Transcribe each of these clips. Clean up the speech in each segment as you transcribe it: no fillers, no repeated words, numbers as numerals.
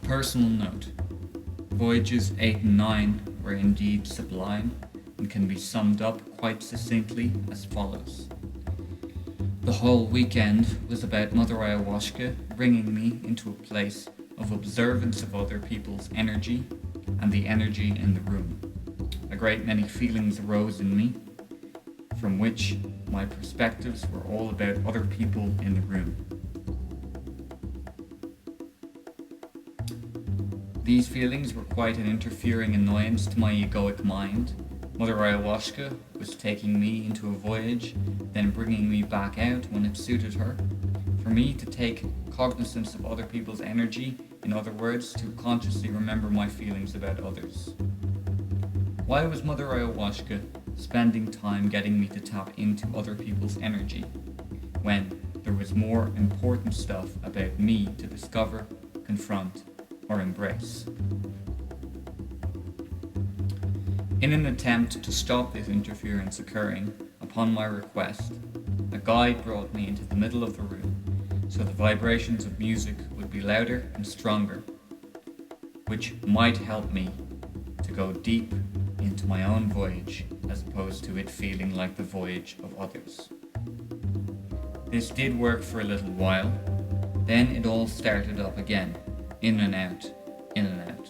Personal note: Voyages 8 and 9 were indeed sublime and can be summed up quite succinctly as follows. The whole weekend was about Mother Ayahuasca bringing me into a place of observance of other people's energy and the energy in the room. A great many feelings arose in me, from which my perspectives were all about other people in the room. These feelings were quite an interfering annoyance to my egoic mind. Mother Ayahuasca was taking me into a voyage, then bringing me back out when it suited her. For me to take cognizance of other people's energy, in other words, to consciously remember my feelings about others. Why was Mother Ayahuasca spending time getting me to tap into other people's energy, when there was more important stuff about me to discover, confront, or embrace? In an attempt to stop this interference occurring, upon my request, a guide brought me into the middle of the room so the vibrations of music would be louder and stronger, which might help me to go deep into my own voyage as opposed to it feeling like the voyage of others. This did work for a little while, then it all started up again, in and out, in and out.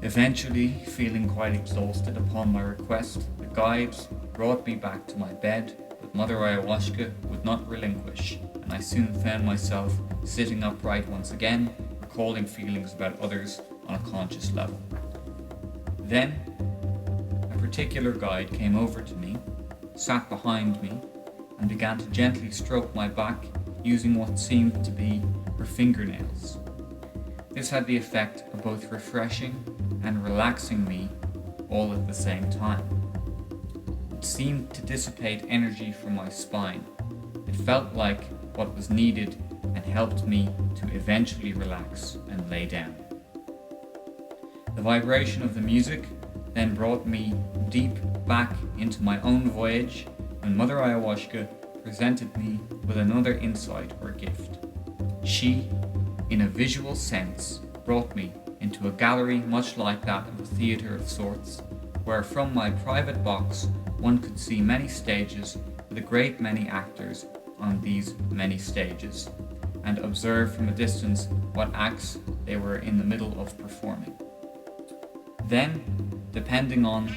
Eventually, feeling quite exhausted upon my request, the guides brought me back to my bed, but Mother Ayahuasca would not relinquish, and I soon found myself sitting upright once again, recalling feelings about others on a conscious level. Then, a particular guide came over to me, sat behind me, and began to gently stroke my back using what seemed to be her fingernails. This had the effect of both refreshing and relaxing me all at the same time. It seemed to dissipate energy from my spine. It felt like what was needed and helped me to eventually relax and lay down. The vibration of the music then brought me deep back into my own voyage when Mother Ayahuasca presented me with another insight or gift. She, in a visual sense, brought me into a gallery much like that of a theatre of sorts, where from my private box one could see many stages with a great many actors on these many stages, and observe from a distance what acts they were in the middle of performing. Then, depending on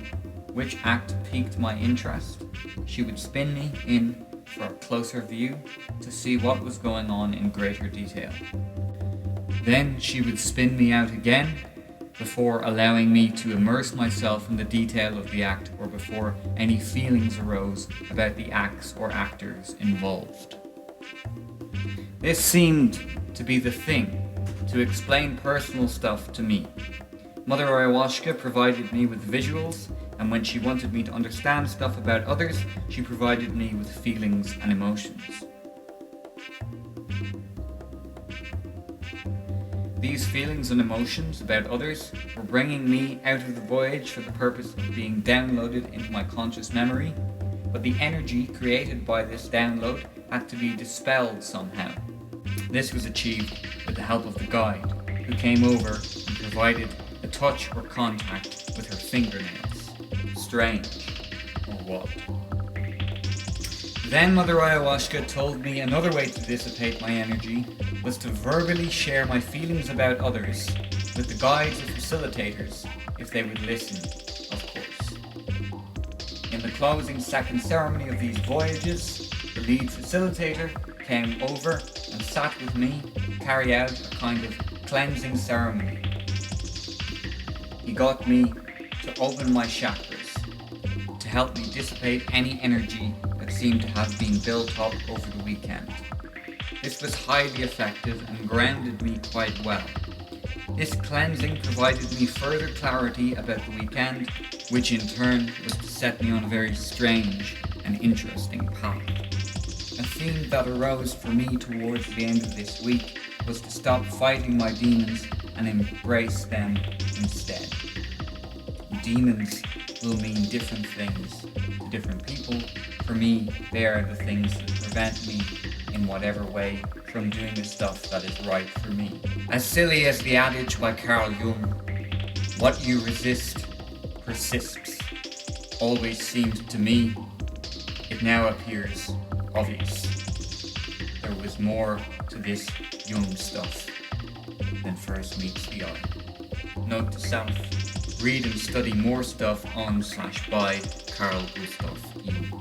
which act piqued my interest, she would spin me in for a closer view to see what was going on in greater detail. Then she would spin me out again before allowing me to immerse myself in the detail of the act or before any feelings arose about the acts or actors involved. This seemed to be the thing to explain personal stuff to me. Mother Ayahuasca provided me with visuals, and when she wanted me to understand stuff about others, she provided me with feelings and emotions. These feelings and emotions about others were bringing me out of the voyage for the purpose of being downloaded into my conscious memory, but the energy created by this download had to be dispelled somehow. This was achieved with the help of the guide, who came over and provided a touch or contact with her fingernails. Strange, or what? Then Mother Ayahuasca told me another way to dissipate my energy was to verbally share my feelings about others with the guides or facilitators if they would listen, of course. In the closing second ceremony of these voyages, the lead facilitator came over and sat with me to carry out a kind of cleansing ceremony. He got me to open my chakras, to help me dissipate any energy that seemed to have been built up over the weekend. This was highly effective and grounded me quite well. This cleansing provided me further clarity about the weekend, which in turn was to set me on a very strange and interesting path. A theme that arose for me towards the end of this week was to stop fighting my demons and embrace them instead. Demons will mean different things to different people. For me, they are the things that prevent me in whatever way from doing the stuff that is right for me. As silly as the adage by Carl Jung, What you resist persists. Always seemed to me, it now appears obvious. There was more to this Jung stuff than first meets the eye. Note to self, read and study more stuff on/by Carl Gustav Jung.